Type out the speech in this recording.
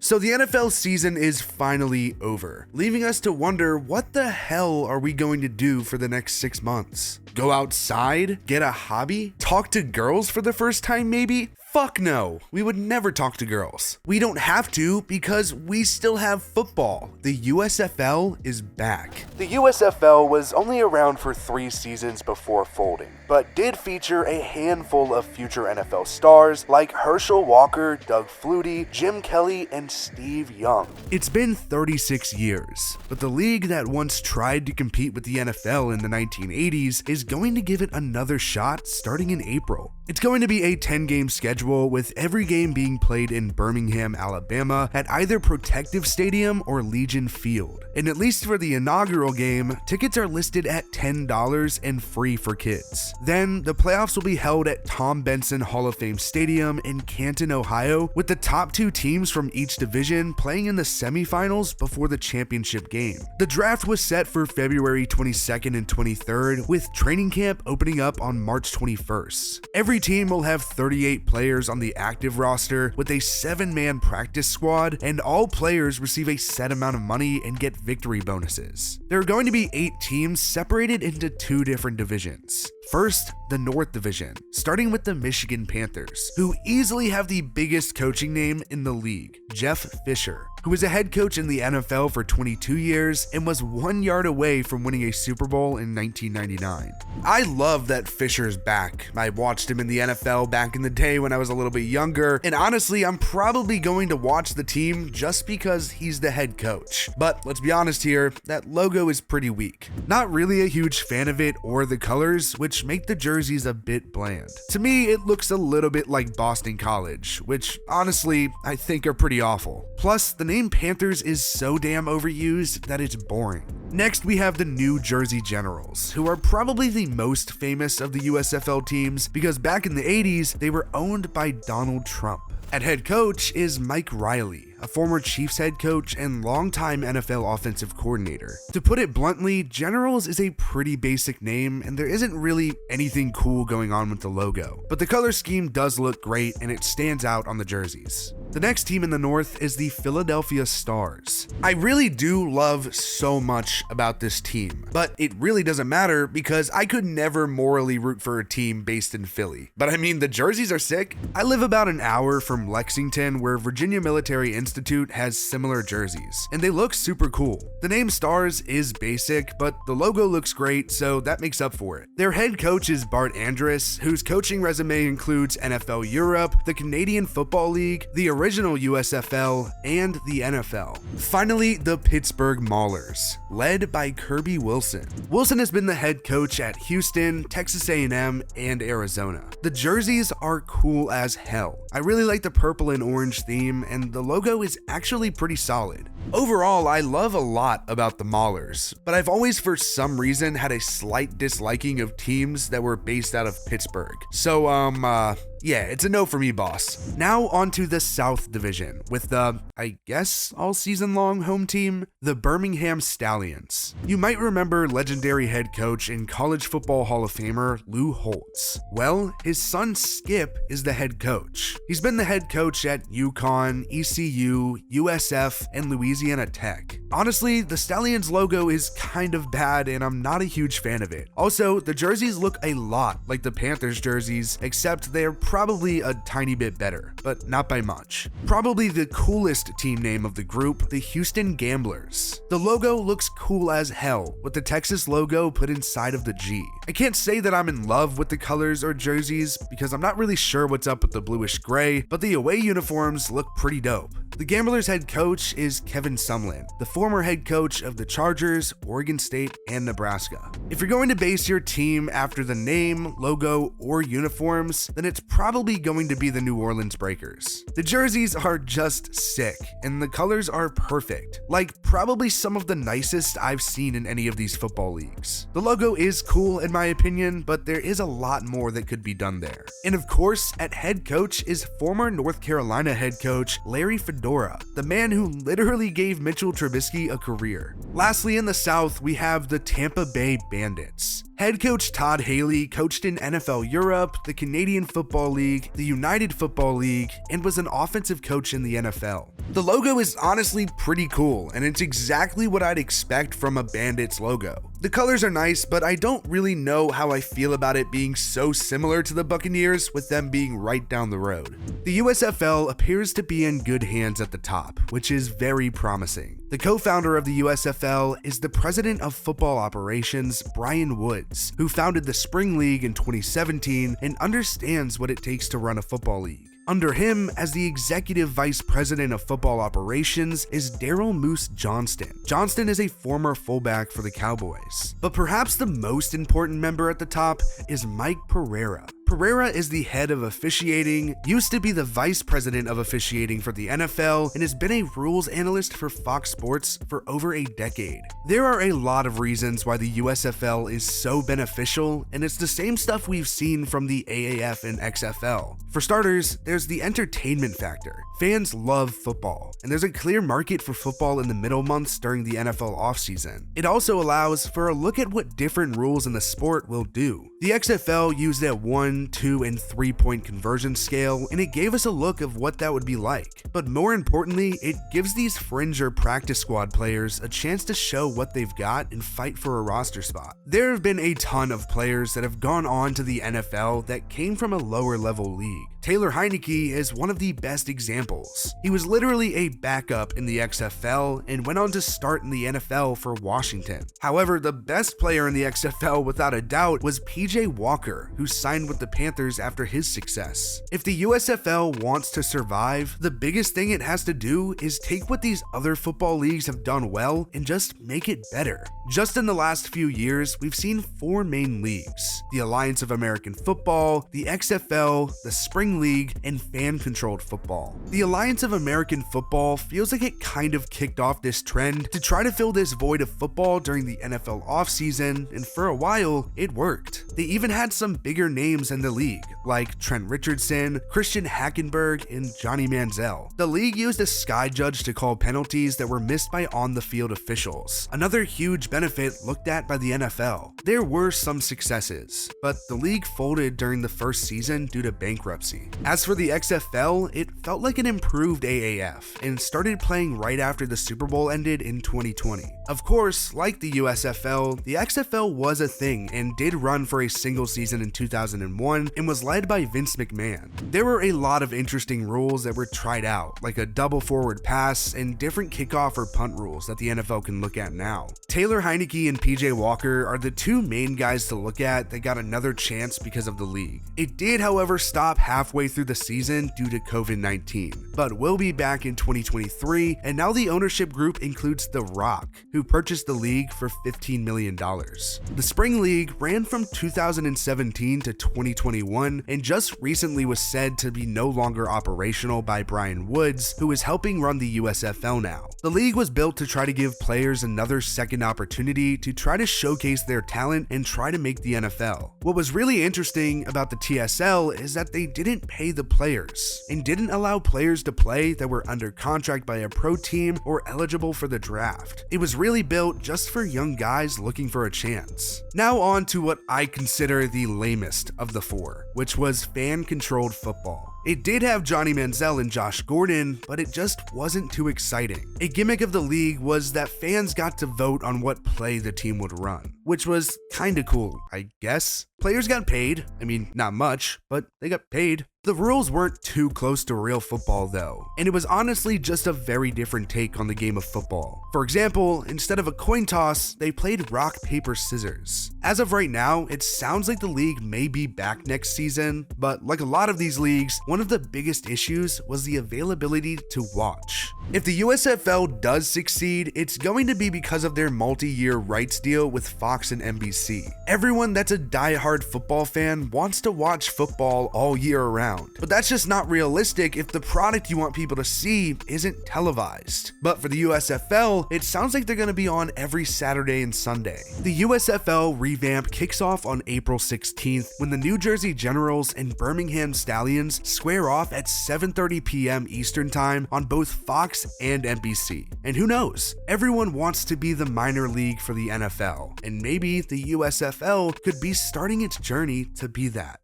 So the NFL season is finally over, leaving us to wonder what the hell are we going to do for the next 6 months? Go outside? Get a hobby? Talk to girls for the first time maybe? Fuck no, we would never talk to girls. We don't have to because we still have football. The USFL is back. The USFL was only around for 3 seasons before folding, but did feature a handful of future NFL stars like Herschel Walker, Doug Flutie, Jim Kelly, and Steve Young. It's been 36 years, but the league that once tried to compete with the NFL in the 1980s is going to give it another shot starting in April. It's going to be a 10-game schedule with every game being played in Birmingham, Alabama at either Protective Stadium or Legion Field. And at least for the inaugural game, tickets are listed at $10 and free for kids. Then the playoffs will be held at Tom Benson Hall of Fame Stadium in Canton, Ohio, with the top 2 teams from each division playing in the semifinals before the championship game. The draft was set for February 22nd and 23rd, with training camp opening up on March 21st. Every team will have 38 players on the active roster with a 7-man practice squad, and all players receive a set amount of money and get victory bonuses. There are going to be 8 teams separated into 2 different divisions. First, the North Division, starting with the Michigan Panthers, who easily have the biggest coaching name in the league, Jeff Fisher, who was a head coach in the NFL for 22 years and was 1 yard away from winning a Super Bowl in 1999. I love that Fisher's back. I watched him in the NFL back in the day when I was a little bit younger, and honestly, I'm probably going to watch the team just because he's the head coach. But let's be honest here, that logo is pretty weak. Not really a huge fan of it or the colors, which make the jerseys a bit bland. To me, it looks a little bit like Boston College, which honestly, I think are pretty awful. Plus, the name Panthers is so damn overused that it's boring. Next, we have the New Jersey Generals, who are probably the most famous of the USFL teams because back in the 80s, they were owned by Donald Trump. At head coach is Mike Riley, a former Chiefs head coach and longtime NFL offensive coordinator. To put it bluntly, Generals is a pretty basic name and there isn't really anything cool going on with the logo, but the color scheme does look great and it stands out on the jerseys. The next team in the North is the Philadelphia Stars. I really do love so much about this team, but it really doesn't matter because I could never morally root for a team based in Philly. But I mean, the jerseys are sick. I live about an hour from Lexington, where Virginia Military Institute has similar jerseys, and they look super cool. The name Stars is basic, but the logo looks great, so that makes up for it. Their head coach is Bart Andrus, whose coaching resume includes NFL Europe, the Canadian Football League, the original USFL, and the NFL. Finally, the Pittsburgh Maulers, led by Kirby Wilson. Wilson has been the head coach at Houston, Texas A&M, and Arizona. The jerseys are cool as hell. I really like the purple and orange theme, and the logo is actually pretty solid. Overall, I love a lot about the Maulers, but I've always for some reason had a slight disliking of teams that were based out of Pittsburgh. So, yeah, it's a no for me, boss. Now onto the South Division with the, I guess, all season long home team, the Birmingham Stallions. You might remember legendary head coach and college football Hall of Famer Lou Holtz. Well, his son Skip is the head coach. He's been the head coach at UConn, ECU, USF, and Louisiana Tech. Honestly, the Stallions logo is kind of bad and I'm not a huge fan of it. Also, the jerseys look a lot like the Panthers jerseys, except they're probably a tiny bit better, but not by much. Probably the coolest team name of the group, the Houston Gamblers. The logo looks cool as hell, with the Texas logo put inside of the G. I can't say that I'm in love with the colors or jerseys because I'm not really sure what's up with the bluish gray, but the away uniforms look pretty dope. The Gamblers head coach is Kevin Sumlin, the former head coach of the Chargers, Oregon State, and Nebraska. If you're going to base your team after the name, logo, or uniforms, then it's probably going to be the New Orleans Breakers. The jerseys are just sick, and the colors are perfect, like probably some of the nicest I've seen in any of these football leagues. The logo is cool in my opinion, but there is a lot more that could be done there. And of course, at head coach is former North Carolina head coach Larry Fedora. fedora, the man who literally gave Mitchell Trubisky a career. Lastly, in the South, we have the Tampa Bay Bandits. Head coach Todd Haley coached in NFL Europe, the Canadian Football League, the United Football League, and was an offensive coach in the NFL. The logo is honestly pretty cool, and it's exactly what I'd expect from a Bandits logo. The colors are nice, but I don't really know how I feel about it being so similar to the Buccaneers with them being right down the road. The USFL appears to be in good hands at the top, which is very promising. The co-founder of the USFL is the president of football operations, Brian Woods, who founded the Spring League in 2017 and understands what it takes to run a football league. Under him, as the executive vice president of football operations, is Daryl Moose Johnston. Johnston is a former fullback for the Cowboys. But perhaps the most important member at the top is Mike Pereira. Pereira is the head of officiating, used to be the vice president of officiating for the NFL, and has been a rules analyst for Fox Sports for over a decade. There are a lot of reasons why the USFL is so beneficial, and it's the same stuff we've seen from the AAF and XFL. For starters, there's the entertainment factor. Fans love football, and there's a clear market for football in the middle months during the NFL offseason. It also allows for a look at what different rules in the sport will do. The XFL used a 1, 2, and 3 point conversion scale, and it gave us a look of what that would be like. But more importantly, it gives these fringe or practice squad players a chance to show what they've got and fight for a roster spot. There have been a ton of players that have gone on to the NFL that came from a lower level league. Taylor Heineke is one of the best examples. He was literally a backup in the XFL and went on to start in the NFL for Washington. However, the best player in the XFL without a doubt was PJ Walker, who signed with the Panthers after his success. If the USFL wants to survive, the biggest thing it has to do is take what these other football leagues have done well and just make it better. Just in the last few years, we've seen 4 main leagues: the Alliance of American Football, the XFL, the Spring League, and fan-controlled football. The Alliance of American Football feels like it kind of kicked off this trend to try to fill this void of football during the NFL offseason, and for a while, it worked. They even had some bigger names in the league, like Trent Richardson, Christian Hackenberg, and Johnny Manziel. The league used a sky judge to call penalties that were missed by on-the-field officials, another huge benefit looked at by the NFL. There were some successes, but the league folded during the first season due to bankruptcy. As for the XFL, it felt like an improved AAF and started playing right after the Super Bowl ended in 2020. Of course, like the USFL, the XFL was a thing and did run for a single season in 2001 and was led by Vince McMahon. There were a lot of interesting rules that were tried out, like a double forward pass and different kickoff or punt rules that the NFL can look at now. Taylor Heineke and PJ Walker are the 2 main guys to look at that got another chance because of the league. It did, however, stop halfway through the season due to COVID-19, but will be back in 2023, and now the ownership group includes The Rock, who purchased the league for $15 million. The Spring League ran from 2017 to 2021 and just recently was said to be no longer operational by Brian Woods, who is helping run the USFL now. The league was built to try to give players another second opportunity to try to showcase their talent and try to make the NFL. What was really interesting about the TSL is that they didn't pay the players and didn't allow players to play that were under contract by a pro team or eligible for the draft. It was really built just for young guys looking for a chance. Now on to what I consider the lamest of the 4, which was fan-controlled football. It did have Johnny Manziel and Josh Gordon, but it just wasn't too exciting. A gimmick of the league was that fans got to vote on what play the team would run, which was kinda cool, I guess. Players got paid. I mean, not much, but they got paid. The rules weren't too close to real football though, and it was honestly just a very different take on the game of football. For example, instead of a coin toss, they played rock, paper, scissors. As of right now, it sounds like the league may be back next season, but like a lot of these leagues, one of the biggest issues was the availability to watch. If the USFL does succeed, it's going to be because of their multi-year rights deal with Fox Fox and NBC. Everyone that's a diehard football fan wants to watch football all year around, but that's just not realistic if the product you want people to see isn't televised. But for the USFL, it sounds like they're going to be on every Saturday and Sunday. The USFL revamp kicks off on April 16th when the New Jersey Generals and Birmingham Stallions square off at 7:30 p.m. Eastern Time on both Fox and NBC. And who knows? Everyone wants to be the minor league for the NFL, and maybe the USFL could be starting its journey to be that.